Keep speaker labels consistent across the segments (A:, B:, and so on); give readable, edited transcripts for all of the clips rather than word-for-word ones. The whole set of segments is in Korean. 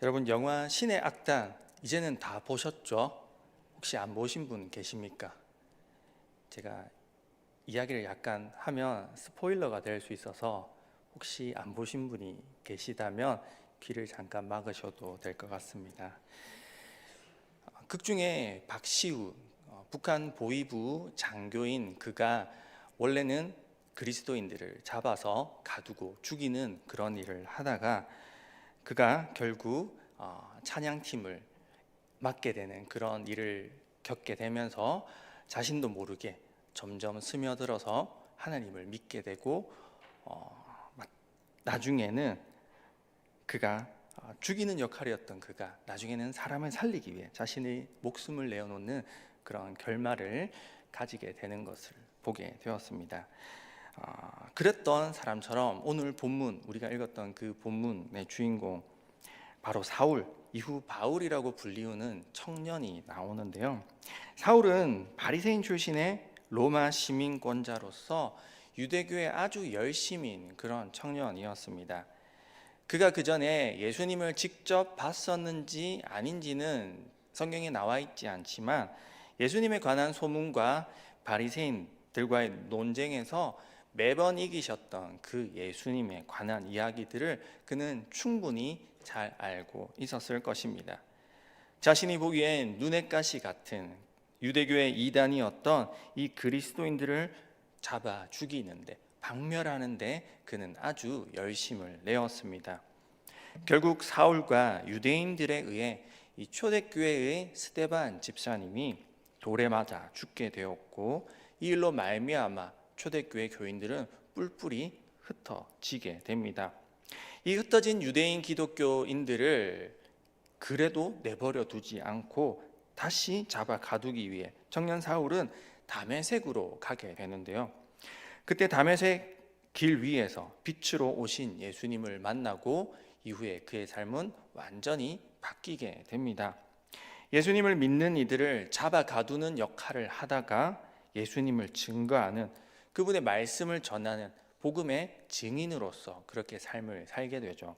A: 여러분, 영화 신의 악당 이제는 다 보셨죠? 혹시 안 보신 분 계십니까? 제가 이야기를 약간 하면 스포일러가 될 수 있어서 혹시 안 보신 분이 계시다면 귀를 잠깐 막으셔도 될 것 같습니다. 극 중에 박시우, 북한 보위부 장교인 그가 원래는 그리스도인들을 잡아서 가두고 죽이는 그런 일을 하다가 그가 결국 찬양팀을 맡게 되는 그런 일을 겪게 되면서 자신도 모르게 점점 스며들어서 하나님을 믿게 되고 나중에는 그가 죽이는 역할이었던 그가 나중에는 사람을 살리기 위해 자신의 목숨을 내어놓는 그런 결말을 가지게 되는 것을 보게 되었습니다. 그랬던 사람처럼 오늘 본문, 우리가 읽었던 그 본문의 주인공 바로 사울, 이후 바울이라고 불리우는 청년이 나오는데요. 사울은 바리새인 출신의 로마 시민권자로서 유대교에 아주 열심인 그런 청년이었습니다. 그가 그 전에 예수님을 직접 봤었는지 아닌지는 성경에 나와 있지 않지만 예수님에 관한 소문과 바리새인들과의 논쟁에서 매번 이기셨던 그 예수님에 관한 이야기들을 그는 충분히 잘 알고 있었을 것입니다. 자신이 보기엔 눈엣 가시 같은 유대교의 이단이었던 이 그리스도인들을 잡아 죽이는데, 박멸하는데 그는 아주 열심을 내었습니다. 결국 사울과 유대인들에 의해 이 초대교회의 스데반 집사님이 돌에 맞아 죽게 되었고, 이 일로 말미암아 초대교회 교인들은 뿔뿔이 흩어지게 됩니다. 이 흩어진 유대인 기독교인들을 그래도 내버려 두지 않고 다시 잡아 가두기 위해 청년 사울은 다메섹으로 가게 되는데요. 그때 다메섹 길 위에서 빛으로 오신 예수님을 만나고 이후에 그의 삶은 완전히 바뀌게 됩니다. 예수님을 믿는 이들을 잡아 가두는 역할을 하다가 예수님을 증거하는, 그분의 말씀을 전하는 복음의 증인으로서 그렇게 삶을 살게 되죠.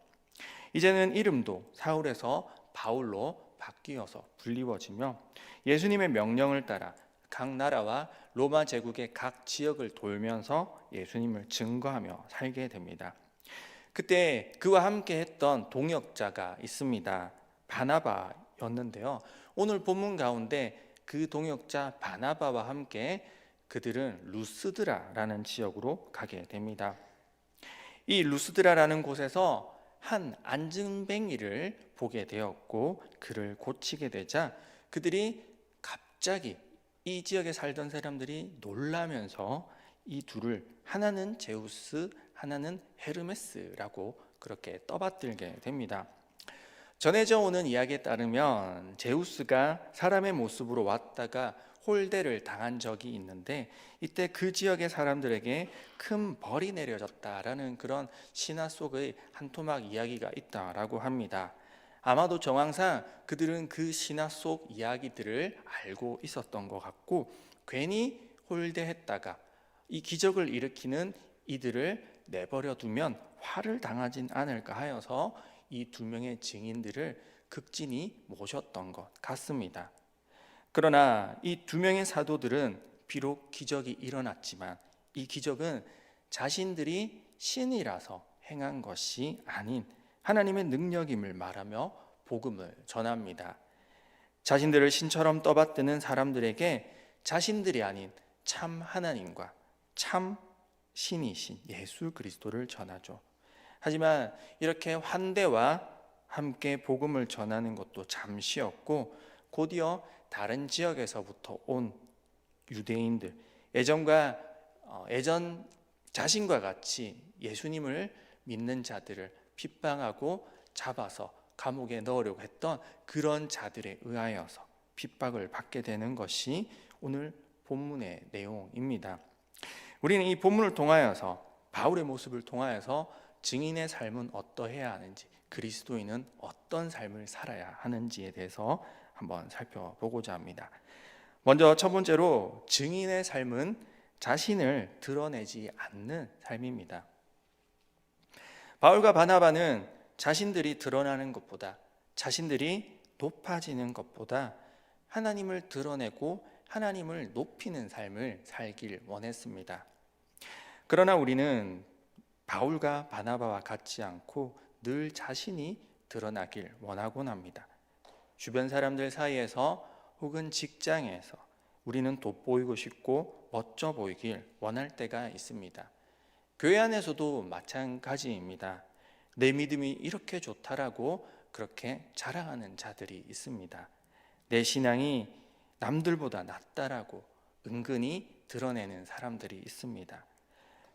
A: 이제는 이름도 사울에서 바울로 바뀌어서 불리워지며 예수님의 명령을 따라 각 나라와 로마 제국의 각 지역을 돌면서 예수님을 증거하며 살게 됩니다. 그때 그와 함께 했던 동역자가 있습니다. 바나바였는데요. 오늘 본문 가운데 그 동역자 바나바와 함께 그들은 루스드라라는 지역으로 가게 됩니다. 이 루스드라라는 곳에서 한 안증뱅이를 보게 되었고 그를 고치게 되자 그들이 갑자기 이 지역에 살던 사람들이 놀라면서 이 둘을 하나는 제우스, 하나는 헤르메스라고 그렇게 떠받들게 됩니다. 전해져 오는 이야기에 따르면 제우스가 사람의 모습으로 왔다가 홀대를 당한 적이 있는데 이때 그 지역의 사람들에게 큰 벌이 내려졌다라는 그런 신화 속의 한 토막 이야기가 있다라고 합니다. 아마도 정황상 그들은 그 신화 속 이야기들을 알고 있었던 것 같고 괜히 홀대했다가 이 기적을 일으키는 이들을 내버려 두면 화를 당하진 않을까 하여서 이 두 명의 증인들을 극진히 모셨던 것 같습니다. 그러나 이 두 명의 사도들은 비록 기적이 일어났지만 이 기적은 자신들이 신이라서 행한 것이 아닌 하나님의 능력임을 말하며 복음을 전합니다. 자신들을 신처럼 떠받드는 사람들에게 자신들이 아닌 참 하나님과 참 신이신 예수 그리스도를 전하죠. 하지만 이렇게 환대와 함께 복음을 전하는 것도 잠시였고 곧이어 다른 지역에서부터 온 유대인들, 예전 자신과 같이 예수님을 믿는 자들을 핍박하고 잡아서 감옥에 넣으려고 했던 그런 자들에 의하여서 핍박을 받게 되는 것이 오늘 본문의 내용입니다. 우리는 이 본문을 통하여서 바울의 모습을 통하여서 증인의 삶은 어떠해야 하는지, 그리스도인은 어떤 삶을 살아야 하는지에 대해서 한번 살펴보고자 합니다. 먼저 첫 번째로 증인의 삶은 자신을 드러내지 않는 삶입니다. 바울과 바나바는 자신들이 드러나는 것보다 자신들이 높아지는 것보다 하나님을 드러내고 하나님을 높이는 삶을 살길 원했습니다. 그러나 우리는 바울과 바나바와 같지 않고 늘 자신이 드러나길 원하곤 합니다. 주변 사람들 사이에서 혹은 직장에서 우리는 돋보이고 싶고 멋져 보이길 원할 때가 있습니다. 교회 안에서도 마찬가지입니다. 내 믿음이 이렇게 좋다라고 그렇게 자랑하는 자들이 있습니다. 내 신앙이 남들보다 낫다라고 은근히 드러내는 사람들이 있습니다.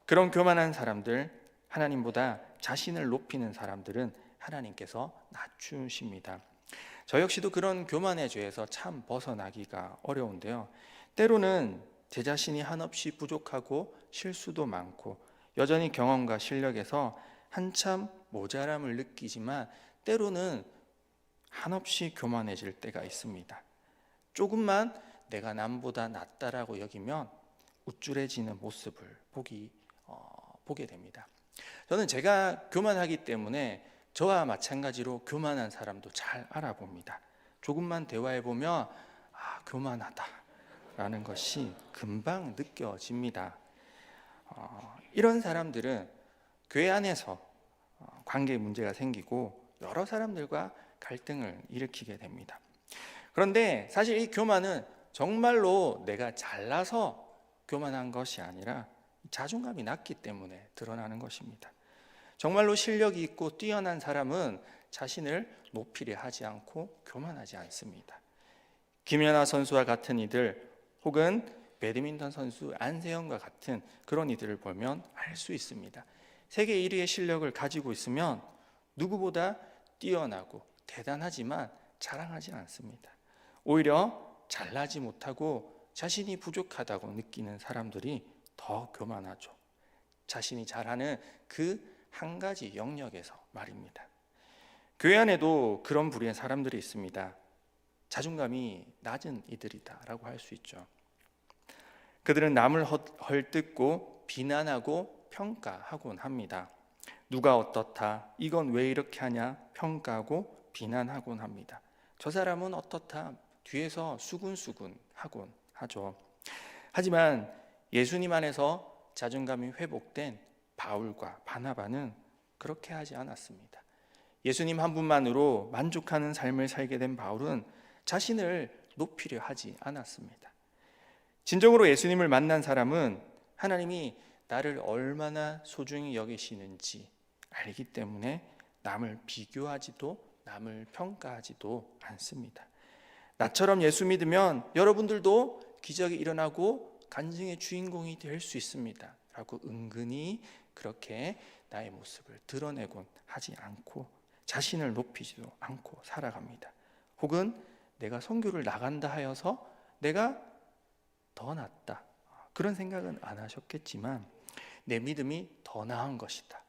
A: 그런 교만한 사람들, 하나님보다 자신을 높이는 사람들은 하나님께서 낮추십니다. 저 역시도 그런 교만의 죄에서 참 벗어나기가 어려운데요. 때로는 제 자신이 한없이 부족하고 실수도 많고 여전히 경험과 실력에서 한참 모자람을 느끼지만 때로는 한없이 교만해질 때가 있습니다. 조금만 내가 남보다 낫다라고 여기면 우쭐해지는 모습을 보게 됩니다. 저는 제가 교만하기 때문에 저와 마찬가지로 교만한 사람도 잘 알아봅니다. 조금만 대화해보면 교만하다라는 것이 금방 느껴집니다. 이런 사람들은 교회 안에서 관계 문제가 생기고 여러 사람들과 갈등을 일으키게 됩니다. 그런데 사실 이 교만은 정말로 내가 잘나서 교만한 것이 아니라 자존감이 낮기 때문에 드러나는 것입니다. 정말로 실력이 있고 뛰어난 사람은 자신을 높이려 하지 않고 교만하지 않습니다. 김연아 선수와 같은 이들 혹은 배드민턴 선수 안세영과 같은 그런 이들을 보면 알 수 있습니다. 세계 1위의 실력을 가지고 있으면 누구보다 뛰어나고 대단하지만 자랑하지 않습니다. 오히려 잘나지 못하고 자신이 부족하다고 느끼는 사람들이 더 교만하죠. 자신이 잘하는 그 한 가지 영역에서 말입니다. 교회 안에도 그런 부류의 사람들이 있습니다. 자존감이 낮은 이들이다라고 할 수 있죠. 그들은 남을 헐뜯고 비난하고 평가하곤 합니다. 누가 어떻다, 이건 왜 이렇게 하냐 평가하고 비난하곤 합니다. 저 사람은 어떻다, 뒤에서 수군수군 하곤 하죠. 하지만 예수님 안에서 자존감이 회복된 바울과 바나바는 그렇게 하지 않았습니다. 예수님 한 분만으로 만족하는 삶을 살게 된 바울은 자신을 높이려 하지 않았습니다. 진정으로 예수님을 만난 사람은 하나님이 나를 얼마나 소중히 여기시는지 알기 때문에 남을 비교하지도 남을 평가하지도 않습니다. 나처럼 예수 믿으면 여러분들도 기적이 일어나고 간증의 주인공이 될 수 있습니다 라고 은근히 그렇게 나의 모습을 드러내곤 하지 않고 자신을 높이지도 않고 살아갑니다. 혹은 내가 선교를 나간다 하여서 내가 더 낫다 그런 생각은 안 하셨겠지만 내 믿음이 더 나은 것이다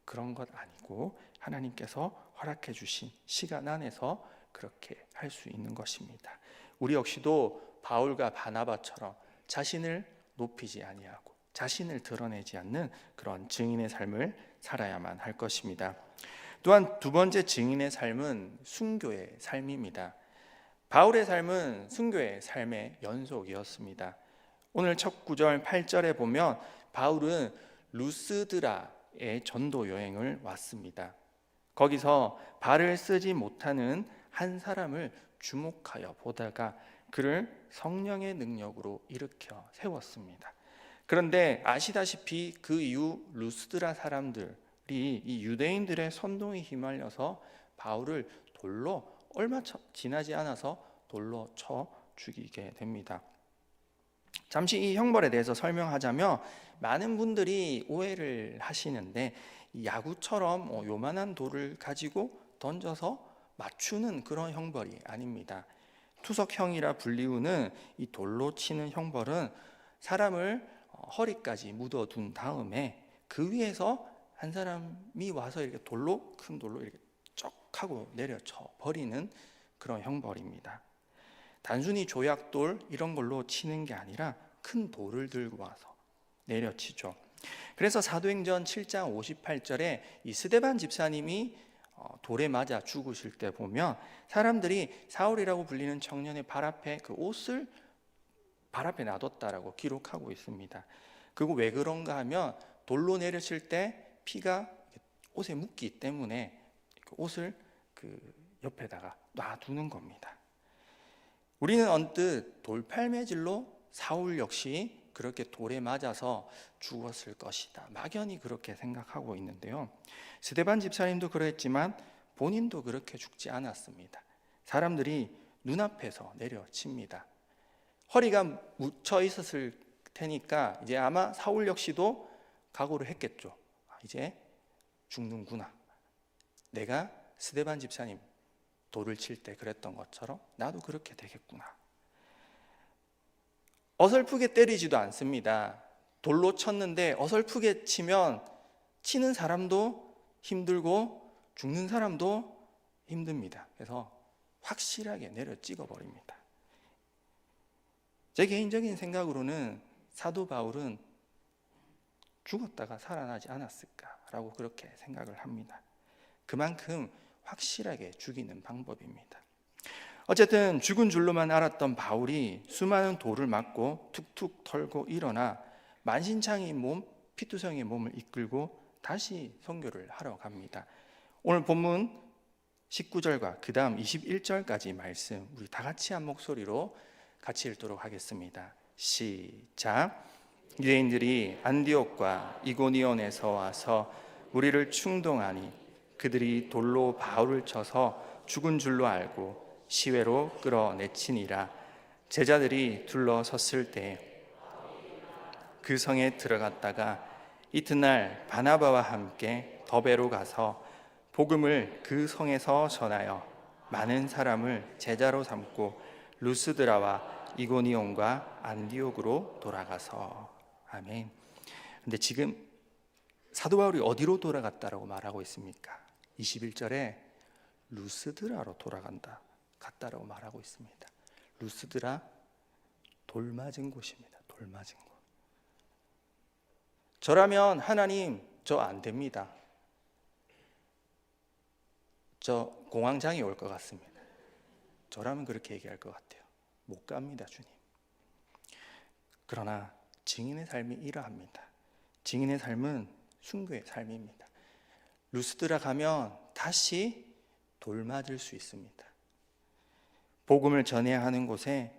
A: 그런 것 아니고 하나님께서 허락해 주신 시간 안에서 그렇게 할 수 있는 것입니다. 우리 역시도 바울과 바나바처럼 자신을 높이지 아니하고 자신을 드러내지 않는 그런 증인의 삶을 살아야만 할 것입니다. 또한 두 번째 증인의 삶은 순교의 삶입니다. 바울의 삶은 순교의 삶의 연속이었습니다. 오늘 첫 9절 8절에 보면 바울은 루스드라의 전도 여행을 왔습니다. 거기서 발을 쓰지 못하는 한 사람을 주목하여 보다가 그를 성령의 능력으로 일으켜 세웠습니다. 그런데 아시다시피 그 이후 루스드라 사람들이 이 유대인들의 선동에 휘말려서 바울을 돌로 얼마 지나지 않아서 돌로 쳐 죽이게 됩니다. 잠시 이 형벌에 대해서 설명하자면 많은 분들이 오해를 하시는데 야구처럼 요만한 돌을 가지고 던져서 맞추는 그런 형벌이 아닙니다. 투석형이라 불리우는 이 돌로 치는 형벌은 사람을 허리까지 묻어둔 다음에 그 위에서 한 사람이 와서 이렇게 큰 돌로 이렇게 쩍 하고 내려쳐 버리는 그런 형벌입니다. 단순히 조약돌 이런 걸로 치는 게 아니라 큰 돌을 들고 와서 내려치죠. 그래서 사도행전 7장 58절에 이 스데반 집사님이 돌에 맞아 죽으실 때 보면 사람들이 사울이라고 불리는 청년의 발 앞에 그 옷을 발 앞에 놔뒀다라고 기록하고 있습니다. 그리고 왜 그런가 하면 돌로 내렸을 때 피가 옷에 묻기 때문에 그 옷을 그 옆에다가 놔두는 겁니다. 우리는 언뜻 돌팔매질로 사울 역시 그렇게 돌에 맞아서 죽었을 것이다, 막연히 그렇게 생각하고 있는데요, 스데반 집사님도 그랬지만 본인도 그렇게 죽지 않았습니다. 사람들이 눈앞에서 내려칩니다. 허리가 묻혀 있었을 테니까 이제 아마 사울 역시도 각오를 했겠죠. 이제 죽는구나. 내가 스데반 집사님 돌을 칠 때 그랬던 것처럼 나도 그렇게 되겠구나. 어설프게 때리지도 않습니다. 돌로 쳤는데 어설프게 치면 치는 사람도 힘들고 죽는 사람도 힘듭니다. 그래서 확실하게 내려 찍어버립니다. 제 개인적인 생각으로는 사도 바울은 죽었다가 살아나지 않았을까라고 그렇게 생각을 합니다. 그만큼 확실하게 죽이는 방법입니다. 어쨌든 죽은 줄로만 알았던 바울이 수많은 돌을 맞고 툭툭 털고 일어나 만신창이인 몸, 피투성이의 몸을 이끌고 다시 선교를 하러 갑니다. 오늘 본문 19절과 그 다음 21절까지 말씀 우리 다 같이 한 목소리로 같이 읽도록 하겠습니다. 시작. 유대인들이 안디옥과 이고니온에서 와서 우리를 충동하니 그들이 돌로 바울을 쳐서 죽은 줄로 알고 시외로 끌어내치니라. 제자들이 둘러섰을 때 그 성에 들어갔다가 이튿날 바나바와 함께 더베로 가서 복음을 그 성에서 전하여 많은 사람을 제자로 삼고 루스드라와 이고니온과 안디옥으로 돌아가서. 아멘. 근데 지금 사도 바울이 어디로 돌아갔다라고 말하고 있습니까? 21절에 루스드라로 갔다라고 말하고 있습니다. 루스드라, 돌 맞은 곳입니다. 돌 맞은 곳. 저라면 하나님 저 안 됩니다. 저 공황장애 올 것 같습니다. 저라면 그렇게 얘기할 것 같아요. 못 갑니다, 주님. 그러나 증인의 삶이 이러합니다. 증인의 삶은 순교의 삶입니다. 루스드라 가면 다시 돌 맞을 수 있습니다. 복음을 전해야 하는 곳에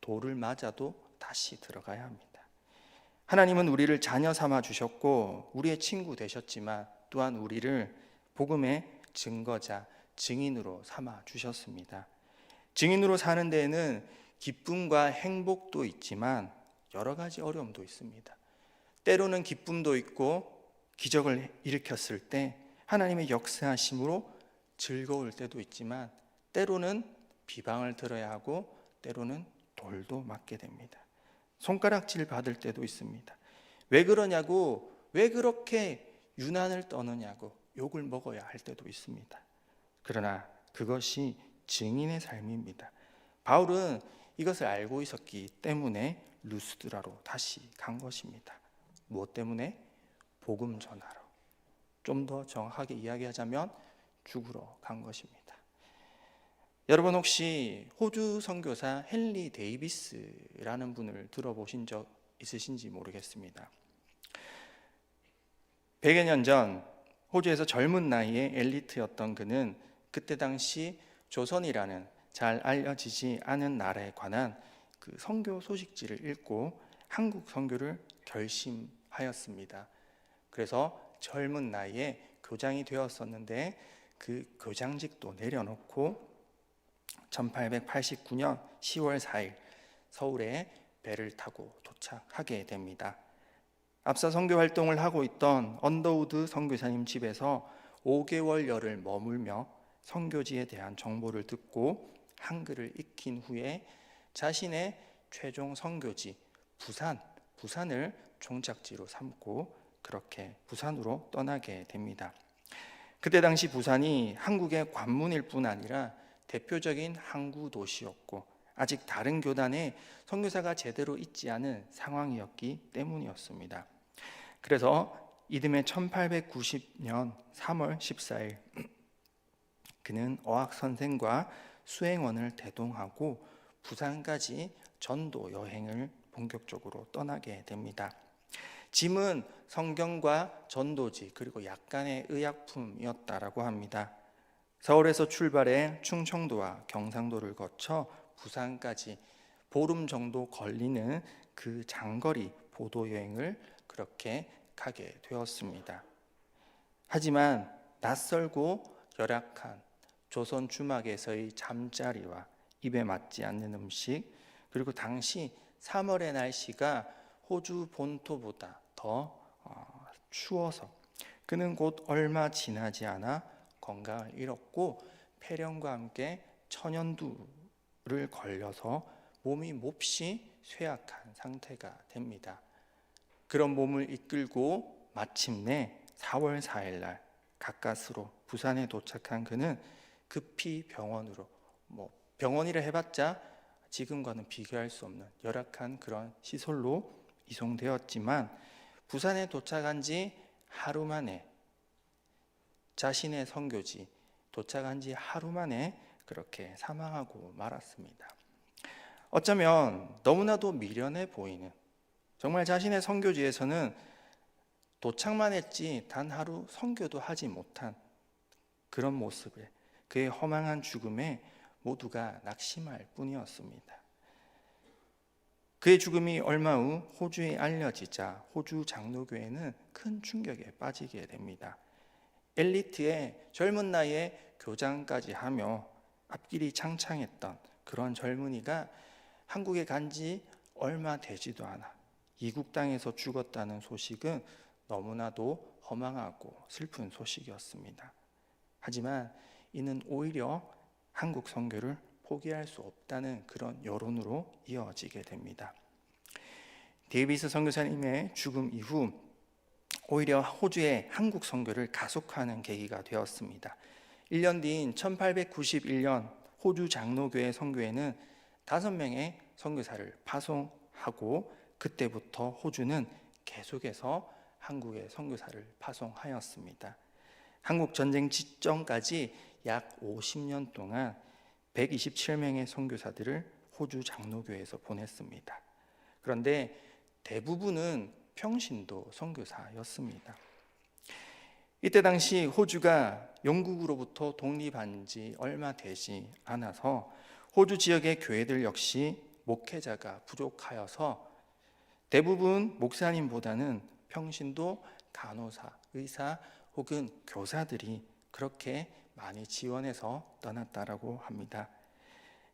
A: 돌을 맞아도 다시 들어가야 합니다. 하나님은 우리를 자녀 삼아 주셨고 우리의 친구 되셨지만 또한 우리를 복음의 증거자, 증인으로 삼아 주셨습니다. 증인으로 사는 데에는 기쁨과 행복도 있지만 여러 가지 어려움도 있습니다. 때로는 기쁨도 있고 기적을 일으켰을 때 하나님의 역사하심으로 즐거울 때도 있지만 때로는 비방을 들어야 하고 때로는 돌도 맞게 됩니다. 손가락질 받을 때도 있습니다. 왜 그러냐고, 왜 그렇게 유난을 떠느냐고 욕을 먹어야 할 때도 있습니다. 그러나 그것이 증인의 삶입니다. 바울은 이것을 알고 있었기 때문에 루스드라로 다시 간 것입니다. 무엇 때문에? 복음 전하러. 좀 더 정확하게 이야기하자면 죽으러 간 것입니다. 여러분 혹시 호주 선교사 헨리 데이비스라는 분을 들어보신 적 있으신지 모르겠습니다. 100여 년 전 호주에서 젊은 나이에 엘리트였던 그는 그때 당시 조선이라는 잘 알려지지 않은 나라에 관한 그 선교 소식지를 읽고 한국 선교를 결심하였습니다. 그래서 젊은 나이에 교장이 되었었는데 그 교장직도 내려놓고 1889년 10월 4일 서울에 배를 타고 도착하게 됩니다. 앞서 선교 활동을 하고 있던 언더우드 선교사님 집에서 5개월여를 머물며 선교지에 대한 정보를 듣고 한글을 익힌 후에 자신의 최종 선교지 부산을 종착지로 삼고 그렇게 부산으로 떠나게 됩니다. 그때 당시 부산이 한국의 관문일 뿐 아니라 대표적인 항구 도시였고 아직 다른 교단에 선교사가 제대로 있지 않은 상황이었기 때문이었습니다. 그래서 이듬해 1890년 3월 14일 그는 어학 선생과 수행원을 대동하고 부산까지 전도 여행을 본격적으로 떠나게 됩니다. 짐은 성경과 전도지 그리고 약간의 의약품이었다라고 합니다. 서울에서 출발해 충청도와 경상도를 거쳐 부산까지 보름 정도 걸리는 그 장거리 보도 여행을 그렇게 가게 되었습니다. 하지만 낯설고 열악한 조선 주막에서의 잠자리와 입에 맞지 않는 음식, 그리고 당시 3월의 날씨가 호주 본토보다 더 추워서 그는 곧 얼마 지나지 않아 건강을 잃었고 폐렴과 함께 천연두를 걸려서 몸이 몹시 쇠약한 상태가 됩니다. 그런 몸을 이끌고 마침내 4월 4일 날 가까스로 부산에 도착한 그는 급히 병원으로, 병원이라 해봤자 지금과는 비교할 수 없는 열악한 그런 시설로 이송되었지만, 부산에 도착한 지 하루 만에, 자신의 선교지 도착한 지 하루 만에 그렇게 사망하고 말았습니다. 어쩌면 너무나도 미련해 보이는, 정말 자신의 선교지에서는 도착만 했지 단 하루 선교도 하지 못한 그런 모습에, 그의 허망한 죽음에 모두가 낙심할 뿐이었습니다. 그의 죽음이 얼마 후 호주에 알려지자 호주 장로교회는 큰 충격에 빠지게 됩니다. 엘리트의 젊은 나이에 교장까지 하며 앞길이 창창했던 그런 젊은이가 한국에 간 지 얼마 되지도 않아 이국 땅에서 죽었다는 소식은 너무나도 허망하고 슬픈 소식이었습니다. 하지만 이는 오히려 한국 선교를 포기할 수 없다는 그런 여론으로 이어지게 됩니다. 데이비스 선교사님의 죽음 이후 오히려 호주의 한국 선교를 가속화하는 계기가 되었습니다. 1년 뒤인 1891년 호주 장로교회 선교회는 5명의 선교사를 파송하고, 그때부터 호주는 계속해서 한국의 선교사를 파송하였습니다. 한국 전쟁 직전까지 약 50년 동안 127명의 선교사들을 호주 장로교회에서 보냈습니다. 그런데 대부분은 평신도 선교사였습니다. 이때 당시 호주가 영국으로부터 독립한 지 얼마 되지 않아서 호주 지역의 교회들 역시 목회자가 부족하여서 대부분 목사님보다는 평신도 간호사, 의사 혹은 교사들이 그렇게 많이 지원해서 떠났다라고 합니다.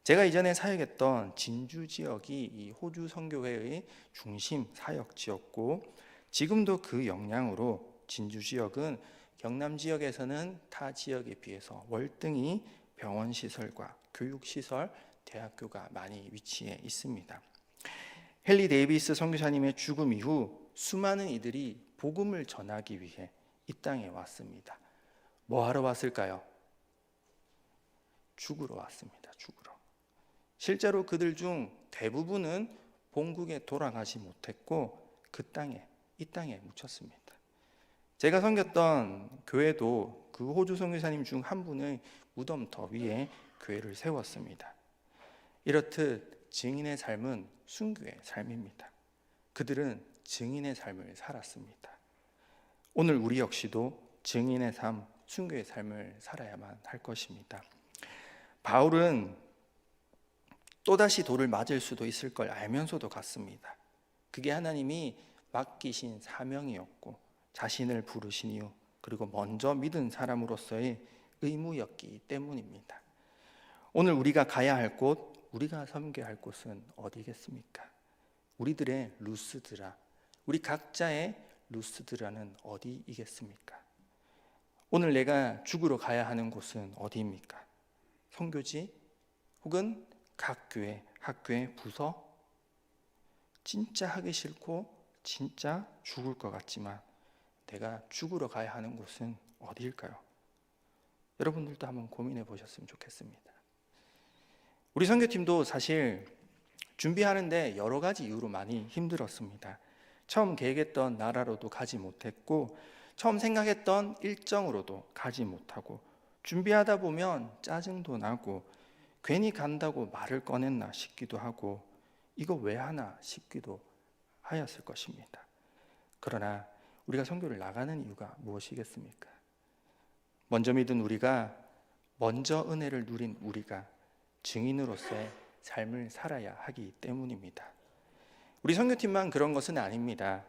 A: 제가 이전에 사역했던 진주 지역이 이 호주 선교회의 중심 사역지였고, 지금도 그 영향으로 진주 지역은 경남 지역에서는 타 지역에 비해서 월등히 병원 시설과 교육 시설, 대학교가 많이 위치해 있습니다. 헨리 데이비스 선교사님의 죽음 이후 수많은 이들이 복음을 전하기 위해 이 땅에 왔습니다. 뭐 하러 왔을까요? 죽으러 왔습니다. 죽으러. 실제로 그들 중 대부분은 본국에 돌아가지 못했고 이 땅에 묻혔습니다. 제가 섬겼던 교회도 그 호주 선교사님 중 한 분의 무덤터 위에 교회를 세웠습니다. 이렇듯 증인의 삶은 순교의 삶입니다. 그들은 증인의 삶을 살았습니다. 오늘 우리 역시도 증인의 삶, 순교의 삶을 살아야만 할 것입니다. 바울은 또다시 돌을 맞을 수도 있을 걸 알면서도 갔습니다. 그게 하나님이 맡기신 사명이었고 자신을 부르신 이유, 그리고 먼저 믿은 사람으로서의 의무였기 때문입니다. 오늘 우리가 가야 할 곳, 우리가 섬겨야 할 곳은 어디겠습니까? 우리들의 루스드라, 우리 각자의 루스드라는 어디이겠습니까? 오늘 내가 죽으러 가야 하는 곳은 어디입니까? 선교지 혹은 각 교회, 학교의 부서? 진짜 하기 싫고 진짜 죽을 것 같지만 내가 죽으러 가야 하는 곳은 어디일까요? 여러분들도 한번 고민해 보셨으면 좋겠습니다. 우리 선교팀도 사실 준비하는데 여러 가지 이유로 많이 힘들었습니다. 처음 계획했던 나라로도 가지 못했고, 처음 생각했던 일정으로도 가지 못하고, 준비하다 보면 짜증도 나고 괜히 간다고 말을 꺼냈나 싶기도 하고 이거 왜 하나 싶기도 하였을 것입니다. 그러나 우리가 선교를 나가는 이유가 무엇이겠습니까? 먼저 믿은 우리가, 먼저 은혜를 누린 우리가 증인으로서의 삶을 살아야 하기 때문입니다. 우리 선교팀만 그런 것은 아닙니다.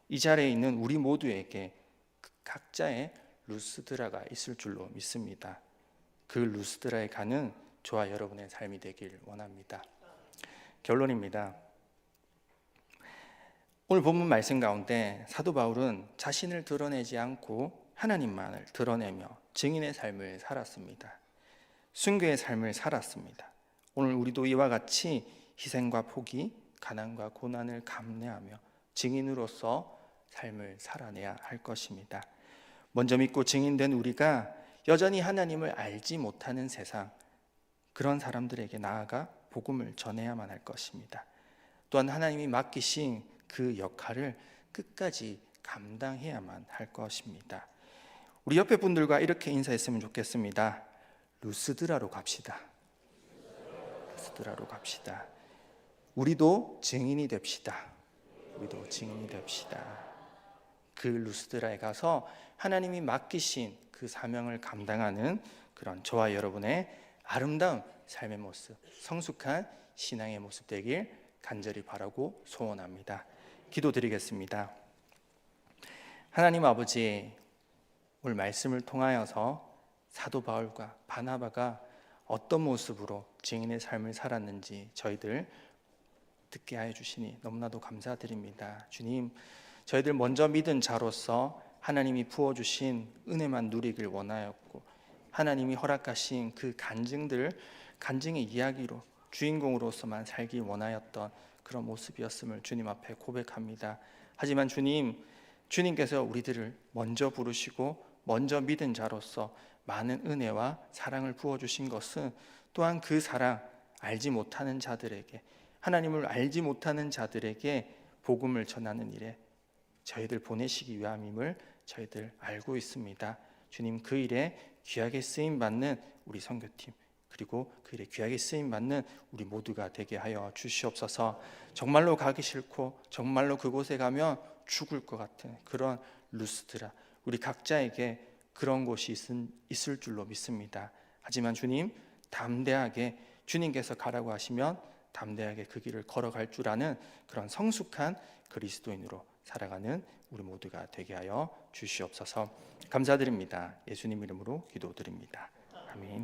A: 이 자리에 있는 우리 모두에게 각자의 루스드라가 있을 줄로 믿습니다. 그 루스드라에 가는 저와 여러분의 삶이 되길 원합니다. 결론입니다. 오늘 본문 말씀 가운데 사도 바울은 자신을 드러내지 않고 하나님만을 드러내며 증인의 삶을 살았습니다. 순교의 삶을 살았습니다. 오늘 우리도 이와 같이 희생과 포기, 가난과 고난을 감내하며 증인으로서 삶을 살아내야 할 것입니다. 먼저 믿고 증인된 우리가 여전히 하나님을 알지 못하는 세상, 그런 사람들에게 나아가 복음을 전해야만 할 것입니다. 또한 하나님이 맡기신 그 역할을 끝까지 감당해야만 할 것입니다. 우리 옆에 분들과 이렇게 인사했으면 좋겠습니다. 루스드라로 갑시다. 루스드라로 갑시다. 우리도 증인이 됩시다. 우리도 증인이 됩시다. 그 루스드라에 가서 하나님이 맡기신 그 사명을 감당하는 그런 저와 여러분의 아름다운 삶의 모습, 성숙한 신앙의 모습 되길 간절히 바라고 소원합니다. 기도드리겠습니다. 하나님 아버지, 오늘 말씀을 통하여서 사도 바울과 바나바가 어떤 모습으로 증인의 삶을 살았는지 저희들 듣게 하여 주시니 너무나도 감사드립니다. 주님, 저희들 먼저 믿은 자로서 하나님이 부어주신 은혜만 누리길 원하였고 하나님이 허락하신 그 간증의 이야기로 주인공으로서만 살기 원하였던 그런 모습이었음을 주님 앞에 고백합니다. 하지만 주님께서 우리들을 먼저 부르시고 먼저 믿은 자로서 많은 은혜와 사랑을 부어주신 것은 또한 그 사랑, 알지 못하는 자들에게, 하나님을 알지 못하는 자들에게 복음을 전하는 일에 저희들 보내시기 위함임을 저희들 알고 있습니다. 주님, 그 일에 귀하게 쓰임받는 우리 선교팀, 그리고 그 일에 귀하게 쓰임받는 우리 모두가 되게 하여 주시옵소서. 정말로 가기 싫고 정말로 그곳에 가면 죽을 것 같은 그런 루스드라, 우리 각자에게 그런 곳이 있을 줄로 믿습니다. 하지만 주님, 담대하게 주님께서 가라고 하시면 담대하게 그 길을 걸어갈 줄 아는 그런 성숙한 그리스도인으로 살아가는 우리 모두가 되게 하여 주시옵소서. 감사드립니다. 예수님 이름으로 기도드립니다. 아멘.